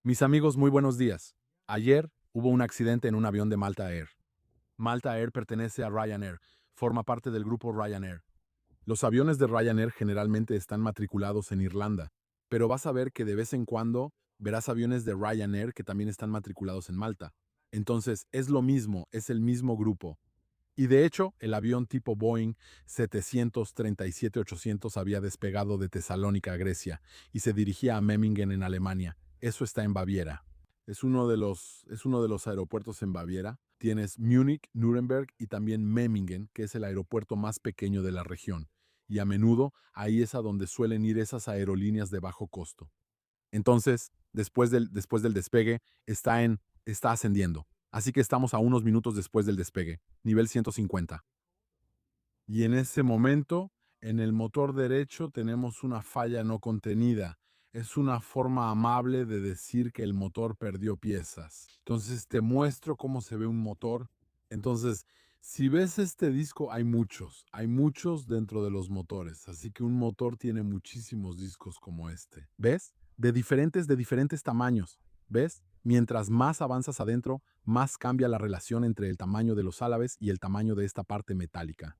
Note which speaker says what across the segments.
Speaker 1: Mis amigos, muy buenos días. Ayer hubo un accidente en un avión de Malta Air. Malta Air pertenece a Ryanair, forma parte del grupo Ryanair. Los aviones de Ryanair generalmente están matriculados en Irlanda, pero vas a ver que de vez en cuando verás aviones de Ryanair que también están matriculados en Malta. Entonces, es lo mismo, es el mismo grupo. Y de hecho, el avión tipo Boeing 737-800 había despegado de Tesalónica, Grecia, y se dirigía a Memmingen en Alemania. Eso está en Baviera. Es uno de los aeropuertos en Baviera. Tienes Múnich, Nuremberg y también Memmingen, que es el aeropuerto más pequeño de la región. Y a menudo ahí es a donde suelen ir esas aerolíneas de bajo costo. Entonces, después del despegue, está ascendiendo. Así que estamos a unos minutos después del despegue, nivel 150. Y en ese momento, en el motor derecho tenemos una falla no contenida. Es una forma amable de decir que el motor perdió piezas. Entonces te muestro cómo se ve un motor. Entonces, si ves este disco, hay muchos dentro de los motores. Así que un motor tiene muchísimos discos como este. ¿Ves? De diferentes tamaños. ¿Ves? Mientras más avanzas adentro, más cambia la relación entre el tamaño de los álabes y el tamaño de esta parte metálica.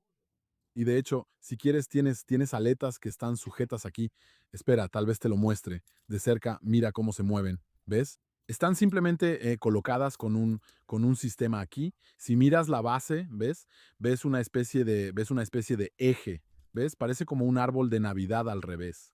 Speaker 1: Y de hecho, si quieres, tienes aletas que están sujetas aquí. Espera, tal vez te lo muestre. De cerca, mira cómo se mueven. ¿Ves? Están simplemente colocadas con un sistema aquí. Si miras la base, ¿ves? Ves una especie de eje. ¿Ves? Parece como un árbol de Navidad al revés.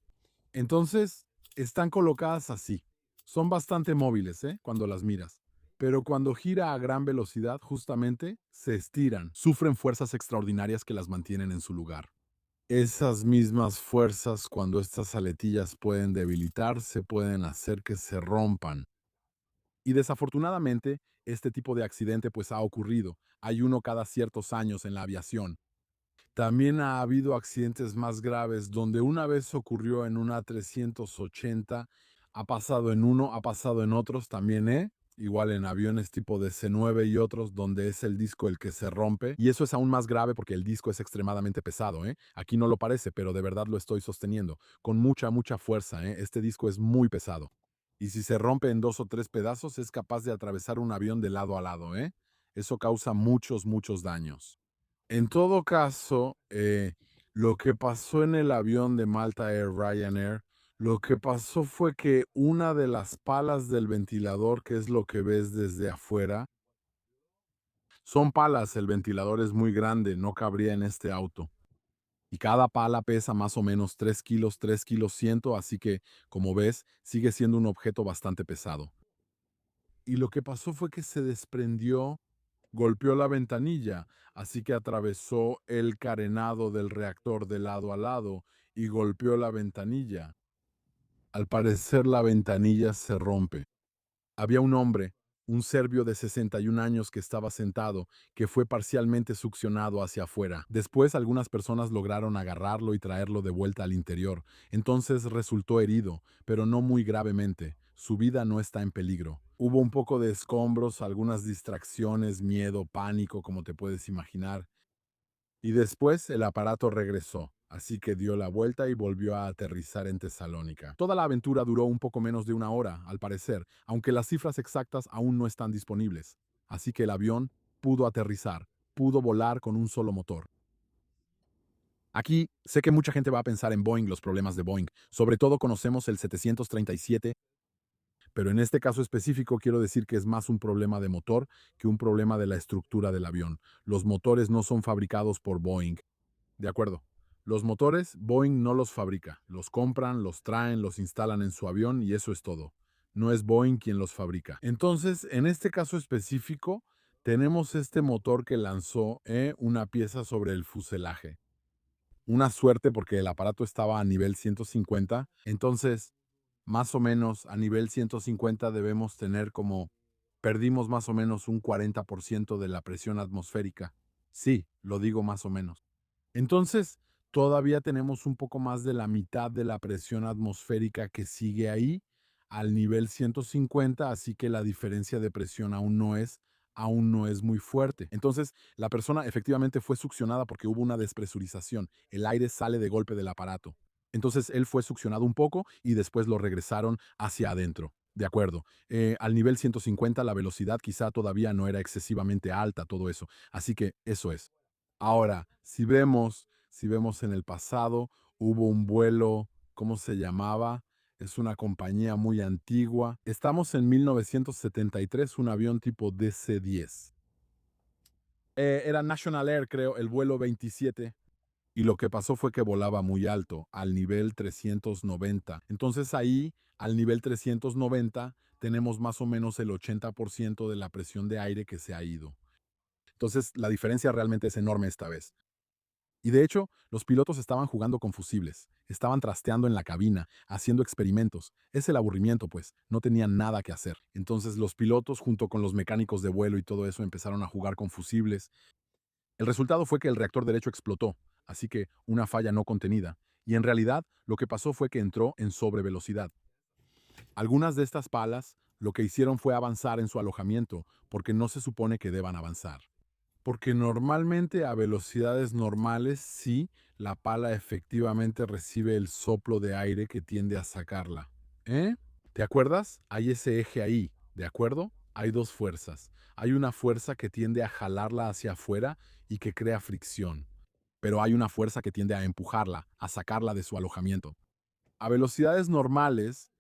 Speaker 1: Entonces, están colocadas así. Son bastante móviles, cuando las miras. Pero cuando gira a gran velocidad, justamente, se estiran. Sufren fuerzas extraordinarias que las mantienen en su lugar. Esas mismas fuerzas, cuando estas aletillas pueden debilitarse, pueden hacer que se rompan. Y desafortunadamente, este tipo de accidente pues ha ocurrido. Hay uno cada ciertos años en la aviación. También ha habido accidentes más graves donde una vez ocurrió en una 380, ha pasado en uno, ha pasado en otros también, igual en aviones tipo de C9 y otros donde es el disco el que se rompe. Y eso es aún más grave porque el disco es extremadamente pesado, ¿eh? Aquí no lo parece, pero de verdad lo estoy sosteniendo. Con mucha, mucha fuerza, ¿eh? Este disco es muy pesado. Y si se rompe en dos o tres pedazos, es capaz de atravesar un avión de lado a lado, ¿eh? Eso causa muchos, muchos daños. En todo caso, lo que pasó en el avión de Malta Air Ryanair, lo que pasó fue que una de las palas del ventilador, que es lo que ves desde afuera, son palas, el ventilador es muy grande, no cabría en este auto. Y cada pala pesa más o menos 3 kilos, 3 kilos 100, así que, como ves, sigue siendo un objeto bastante pesado. Y lo que pasó fue que se desprendió, golpeó la ventanilla, así que atravesó el carenado del reactor de lado a lado y golpeó la ventanilla. Al parecer la ventanilla se rompe. Había un hombre, un serbio de 61 años que estaba sentado, que fue parcialmente succionado hacia afuera. Después algunas personas lograron agarrarlo y traerlo de vuelta al interior. Entonces resultó herido, pero no muy gravemente. Su vida no está en peligro. Hubo un poco de escombros, algunas distracciones, miedo, pánico, como te puedes imaginar. Y después el aparato regresó, así que dio la vuelta y volvió a aterrizar en Tesalónica. Toda la aventura duró un poco menos de una hora, al parecer, aunque las cifras exactas aún no están disponibles. Así que el avión pudo aterrizar, pudo volar con un solo motor. Aquí sé que mucha gente va a pensar en Boeing, los problemas de Boeing. Sobre todo conocemos el 737, pero en este caso específico quiero decir que es más un problema de motor que un problema de la estructura del avión. Los motores no son fabricados por Boeing. De acuerdo. Los motores, Boeing no los fabrica. Los compran, los traen, los instalan en su avión y eso es todo. No es Boeing quien los fabrica. Entonces, en este caso específico, tenemos este motor que lanzó una pieza sobre el fuselaje. Una suerte porque el aparato estaba a nivel 150. Entonces, más o menos a nivel 150 debemos tener como perdimos más o menos un 40% de la presión atmosférica. Sí, lo digo más o menos. Entonces, todavía tenemos un poco más de la mitad de la presión atmosférica que sigue ahí al nivel 150, así que la diferencia de presión aún no es muy fuerte. Entonces, la persona efectivamente fue succionada porque hubo una despresurización. El aire sale de golpe del aparato. Entonces, él fue succionado un poco y después lo regresaron hacia adentro. De acuerdo. Al nivel 150 la velocidad quizá todavía no era excesivamente alta, todo eso. Así que eso es. Ahora, si vemos en el pasado, hubo un vuelo, ¿cómo se llamaba? Es una compañía muy antigua. Estamos en 1973, un avión tipo DC-10. Era National Air, creo, el vuelo 27. Y lo que pasó fue que volaba muy alto, al nivel 390. Entonces ahí, al nivel 390, tenemos más o menos el 80% de la presión de aire que se ha ido. Entonces la diferencia realmente es enorme esta vez. Y de hecho, los pilotos estaban jugando con fusibles, estaban trasteando en la cabina, haciendo experimentos. Es el aburrimiento, pues, no tenían nada que hacer. Entonces los pilotos, junto con los mecánicos de vuelo y todo eso, empezaron a jugar con fusibles. El resultado fue que el reactor derecho explotó, así que una falla no contenida. Y en realidad, lo que pasó fue que entró en sobrevelocidad. Algunas de estas palas lo que hicieron fue avanzar en su alojamiento, porque no se supone que deban avanzar. Porque normalmente a velocidades normales sí, la pala efectivamente recibe el soplo de aire que tiende a sacarla. ¿Eh? ¿Te acuerdas? Hay ese eje ahí, ¿de acuerdo? Hay dos fuerzas. Hay una fuerza que tiende a jalarla hacia afuera y que crea fricción. Pero hay una fuerza que tiende a empujarla, a sacarla de su alojamiento. A velocidades normales,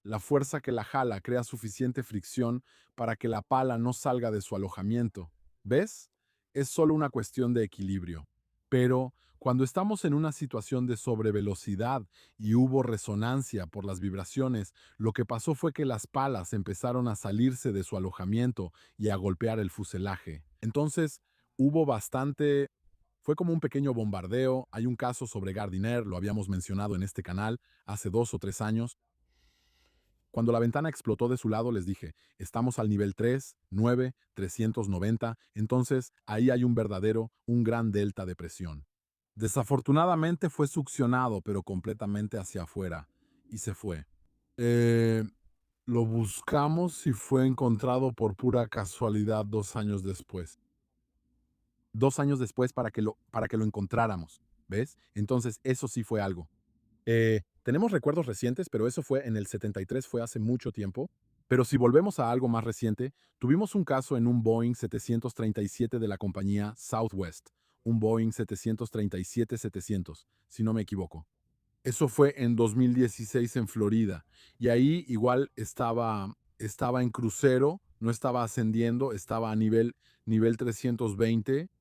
Speaker 1: la fuerza que la jala crea suficiente fricción para que la pala no salga de su alojamiento. ¿Ves? Es solo una cuestión de equilibrio. Pero cuando estamos en una situación de sobrevelocidad y hubo resonancia por las vibraciones, lo que pasó fue que las palas empezaron a salirse de su alojamiento y a golpear el fuselaje. Entonces, hubo bastante fue como un pequeño bombardeo. Hay un caso sobre Gardiner, lo habíamos mencionado en este canal hace 2 o 3 años. Cuando la ventana explotó de su lado, les dije, estamos al nivel 3, 9, 390, entonces ahí hay un gran delta de presión. Desafortunadamente fue succionado, pero completamente hacia afuera, y se fue. Eh, lo buscamos y fue encontrado por pura casualidad 2 años después. 2 años después para que lo encontráramos, ¿ves? Entonces, eso sí fue algo. Tenemos recuerdos recientes, pero eso fue en el 73, fue hace mucho tiempo. Pero si volvemos a algo más reciente, tuvimos un caso en un Boeing 737 de la compañía Southwest, un Boeing 737-700, si no me equivoco. Eso fue en 2016 en Florida. Y ahí igual estaba en crucero, no estaba ascendiendo, estaba a nivel 320.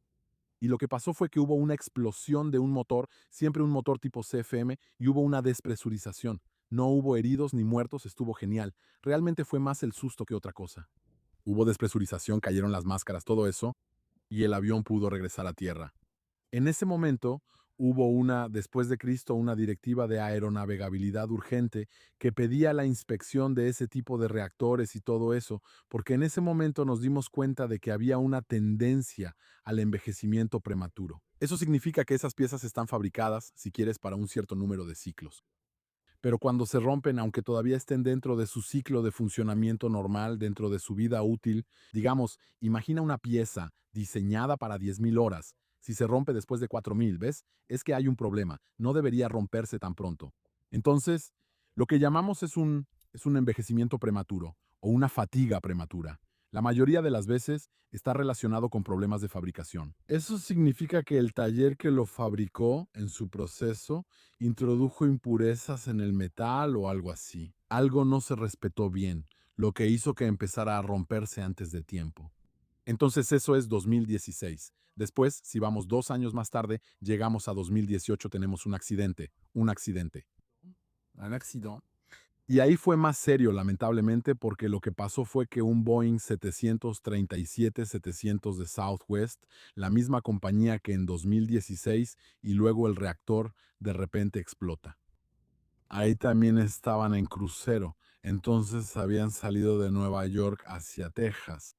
Speaker 1: Y lo que pasó fue que hubo una explosión de un motor, siempre un motor tipo CFM, y hubo una despresurización. No hubo heridos ni muertos, estuvo genial. Realmente fue más el susto que otra cosa. Hubo despresurización, cayeron las máscaras, todo eso, y el avión pudo regresar a tierra. En ese momento hubo después de Cristo, una directiva de aeronavegabilidad urgente que pedía la inspección de ese tipo de reactores y todo eso, porque en ese momento nos dimos cuenta de que había una tendencia al envejecimiento prematuro. Eso significa que esas piezas están fabricadas, si quieres, para un cierto número de ciclos. Pero cuando se rompen, aunque todavía estén dentro de su ciclo de funcionamiento normal, dentro de su vida útil, digamos, imagina una pieza diseñada para 10.000 horas. Si se rompe después de 4.000, ¿ves? Es que hay un problema. No debería romperse tan pronto. Entonces, lo que llamamos es un envejecimiento prematuro o una fatiga prematura. La mayoría de las veces está relacionado con problemas de fabricación. Eso significa que el taller que lo fabricó en su proceso introdujo impurezas en el metal o algo así. Algo no se respetó bien, lo que hizo que empezara a romperse antes de tiempo. Entonces eso es 2016. Después, si vamos 2 años más tarde, llegamos a 2018, tenemos un accidente. Un accidente. Un accidente. Y ahí fue más serio, lamentablemente, porque lo que pasó fue que un Boeing 737-700 de Southwest, la misma compañía que en 2016, y luego el reactor, de repente explota. Ahí también estaban en crucero, entonces habían salido de Nueva York hacia Texas.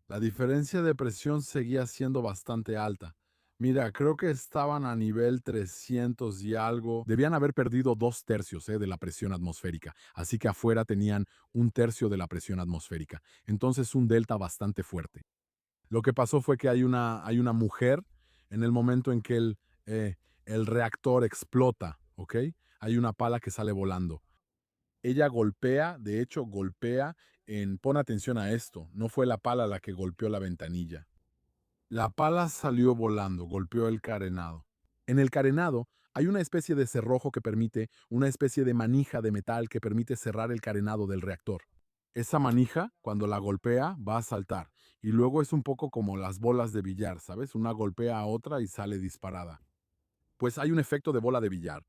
Speaker 1: La diferencia de presión seguía siendo bastante alta. Mira, creo que estaban a nivel 300 y algo. Debían haber perdido 2 tercios de la presión atmosférica, así que afuera tenían 1 tercio de la presión atmosférica. Entonces un delta bastante fuerte. Lo que pasó fue que hay una mujer en el momento en que el reactor explota, ¿ok? Hay una pala que sale volando. Ella golpea, de hecho, golpea pon atención a esto, no fue la pala la que golpeó la ventanilla. La pala salió volando, golpeó el carenado. En el carenado hay una especie de cerrojo que permite, una especie de manija de metal que permite cerrar el carenado del reactor. Esa manija, cuando la golpea, va a saltar. Y luego es un poco como las bolas de billar, ¿sabes? Una golpea a otra y sale disparada. Pues hay un efecto de bola de billar.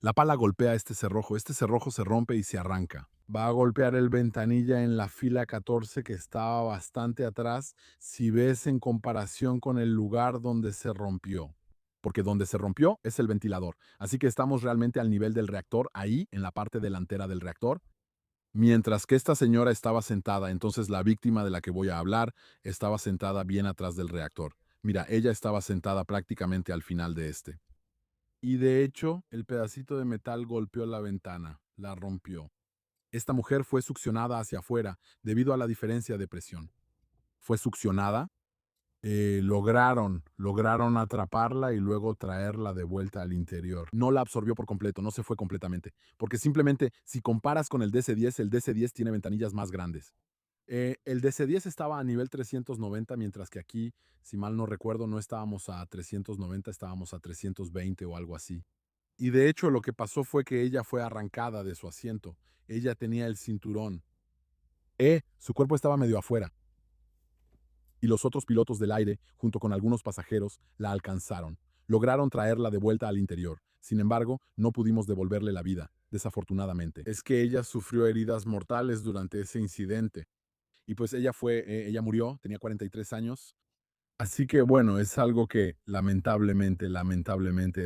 Speaker 1: La pala golpea este cerrojo se rompe y se arranca. Va a golpear el ventanilla en la fila 14 que estaba bastante atrás si ves en comparación con el lugar donde se rompió. Porque donde se rompió es el ventilador. Así que estamos realmente al nivel del reactor, ahí, en la parte delantera del reactor. Mientras que esta señora estaba sentada, entonces la víctima de la que voy a hablar estaba sentada bien atrás del reactor. Mira, ella estaba sentada prácticamente al final de este. Y de hecho, el pedacito de metal golpeó la ventana, la rompió. Esta mujer fue succionada hacia afuera debido a la diferencia de presión. Fue succionada, lograron atraparla y luego traerla de vuelta al interior. No la absorbió por completo, no se fue completamente, porque simplemente si comparas con el DC-10, el DC-10 tiene ventanillas más grandes. El DC-10 estaba a nivel 390, mientras que aquí, si mal no recuerdo, no estábamos a 390, estábamos a 320 o algo así. Y de hecho lo que pasó fue que ella fue arrancada de su asiento. Ella tenía el cinturón. Su cuerpo estaba medio afuera. Y los otros pilotos del aire, junto con algunos pasajeros, la alcanzaron. Lograron traerla de vuelta al interior. Sin embargo, no pudimos devolverle la vida, desafortunadamente. Es que ella sufrió heridas mortales durante ese incidente. Y pues ella murió, tenía 43 años. Así que bueno, es algo que lamentablemente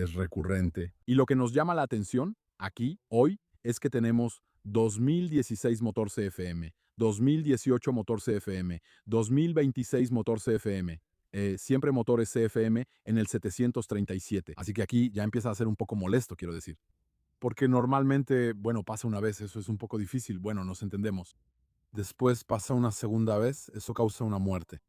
Speaker 1: es recurrente. Y lo que nos llama la atención aquí, hoy, es que tenemos 2016 motor CFM, 2018 motor CFM, 2026 motor CFM, siempre motores CFM en el 737. Así que aquí ya empieza a ser un poco molesto, quiero decir. Porque normalmente, bueno, pasa una vez, eso es un poco difícil, bueno, nos entendemos. Después pasa una segunda vez, eso causa una muerte.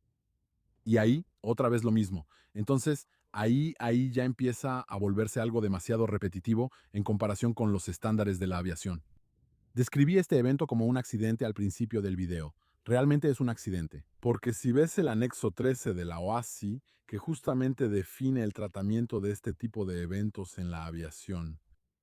Speaker 1: Y ahí, otra vez lo mismo. Entonces, ahí ya empieza a volverse algo demasiado repetitivo en comparación con los estándares de la aviación. Describí este evento como un accidente al principio del video. Realmente es un accidente, porque si ves el anexo 13 de la OASI, que justamente define el tratamiento de este tipo de eventos en la aviación.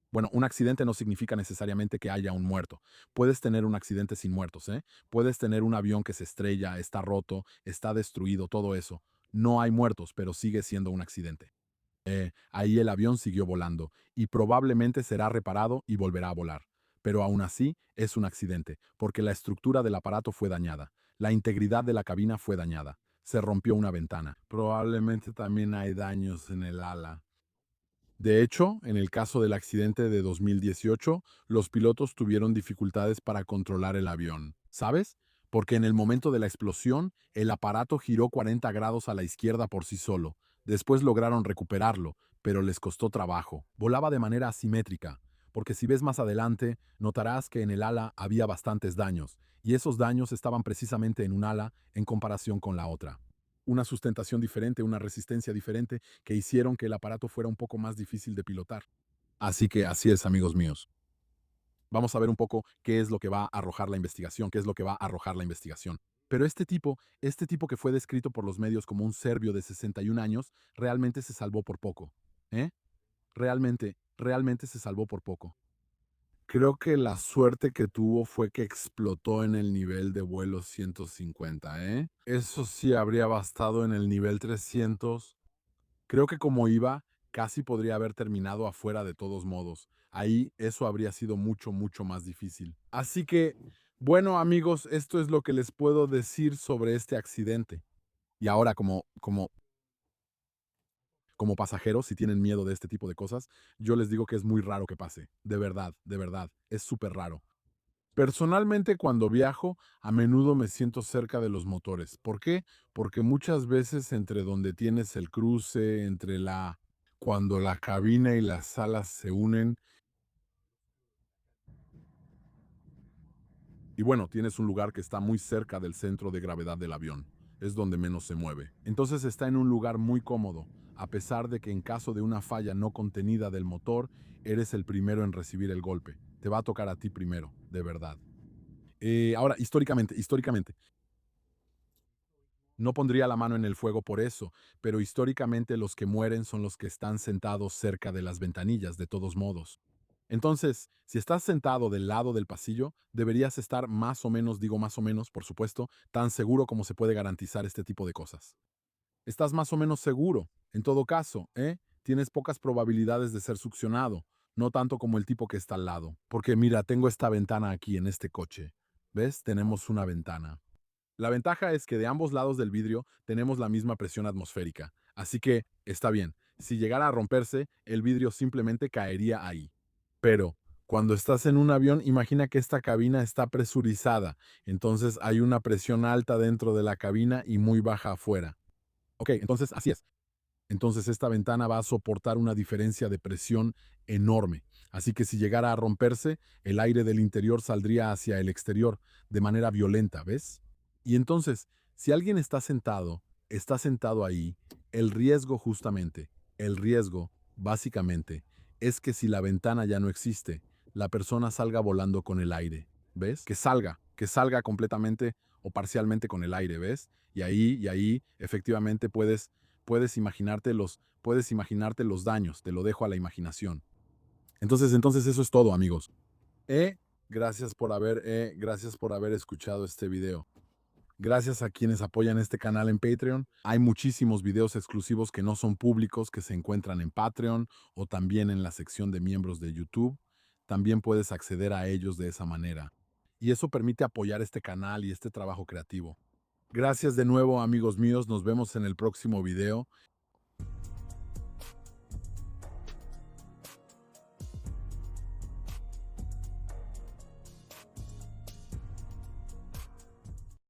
Speaker 1: Bueno, un accidente no significa necesariamente que haya un muerto. Puedes tener un accidente sin muertos, ¿eh? Puedes tener un avión que se estrella, está roto, está destruido, todo eso. No hay muertos, pero sigue siendo un accidente. Ahí el avión siguió volando y probablemente será reparado y volverá a volar. Pero aún así es un accidente, porque la estructura del aparato fue dañada. La integridad de la cabina fue dañada. Se rompió una ventana. Probablemente también hay daños en el ala. De hecho, en el caso del accidente de 2018, los pilotos tuvieron dificultades para controlar el avión. ¿Sabes? Porque en el momento de la explosión, el aparato giró 40 grados a la izquierda por sí solo. Después lograron recuperarlo, pero les costó trabajo. Volaba de manera asimétrica, porque si ves más adelante, notarás que en el ala había bastantes daños, y esos daños estaban precisamente en un ala en comparación con la otra. Una sustentación diferente, una resistencia diferente, que hicieron que el aparato fuera un poco más difícil de pilotar. Así que así es, amigos míos. Vamos a ver un poco qué es lo que va a arrojar la investigación, qué es lo que va a arrojar la investigación. Pero este tipo que fue descrito por los medios como un serbio de 61 años, realmente se salvó por poco. ¿Eh? Realmente se salvó por poco. Creo que la suerte que tuvo fue que explotó en el nivel de vuelo 150, ¿eh? Eso sí habría bastado en el nivel 300. Creo que como iba, casi podría haber terminado afuera de todos modos. Ahí eso habría sido mucho más difícil. Así que, bueno amigos, esto es lo que les puedo decir sobre este accidente. Y ahora como pasajeros, si tienen miedo de este tipo de cosas, yo les digo que es muy raro que pase. De verdad, es súper raro. Personalmente, cuando viajo, a menudo me siento cerca de los motores. ¿Por qué? Porque muchas veces entre donde tienes el cruce, cuando la cabina y las alas se unen, y bueno, tienes un lugar que está muy cerca del centro de gravedad del avión. Es donde menos se mueve. Entonces está en un lugar muy cómodo, a pesar de que en caso de una falla no contenida del motor, eres el primero en recibir el golpe. Te va a tocar a ti primero, de verdad. Ahora, históricamente, no pondría la mano en el fuego por eso, pero históricamente los que mueren son los que están sentados cerca de las ventanillas, de todos modos. Entonces, si estás sentado del lado del pasillo, deberías estar más o menos, digo más o menos, por supuesto, tan seguro como se puede garantizar este tipo de cosas. Estás más o menos seguro. En todo caso, ¿eh? Tienes pocas probabilidades de ser succionado, no tanto como el tipo que está al lado. Porque mira, tengo esta ventana aquí en este coche. ¿Ves? Tenemos una ventana. La ventaja es que de ambos lados del vidrio tenemos la misma presión atmosférica. Así que, está bien, si llegara a romperse, el vidrio simplemente caería ahí. Pero, cuando estás en un avión, imagina que esta cabina está presurizada. Entonces hay una presión alta dentro de la cabina y muy baja afuera. Ok, entonces así es. Entonces esta ventana va a soportar una diferencia de presión enorme. Así que si llegara a romperse, el aire del interior saldría hacia el exterior de manera violenta, ¿ves? Y entonces, si alguien está sentado ahí, el riesgo justamente, el riesgo, básicamente, es que si la ventana ya no existe, la persona salga volando con el aire, ¿ves? Que salga completamente o parcialmente con el aire, ¿ves? Y ahí, efectivamente puedes imaginarte los daños, te lo dejo a la imaginación. Entonces eso es todo, amigos. Eh, gracias por haber escuchado este video. Gracias a quienes apoyan este canal en Patreon. Hay muchísimos videos exclusivos que no son públicos que se encuentran en Patreon o también en la sección de miembros de YouTube. También puedes acceder a ellos de esa manera. Y eso permite apoyar este canal y este trabajo creativo. Gracias de nuevo, amigos míos. Nos vemos en el próximo video.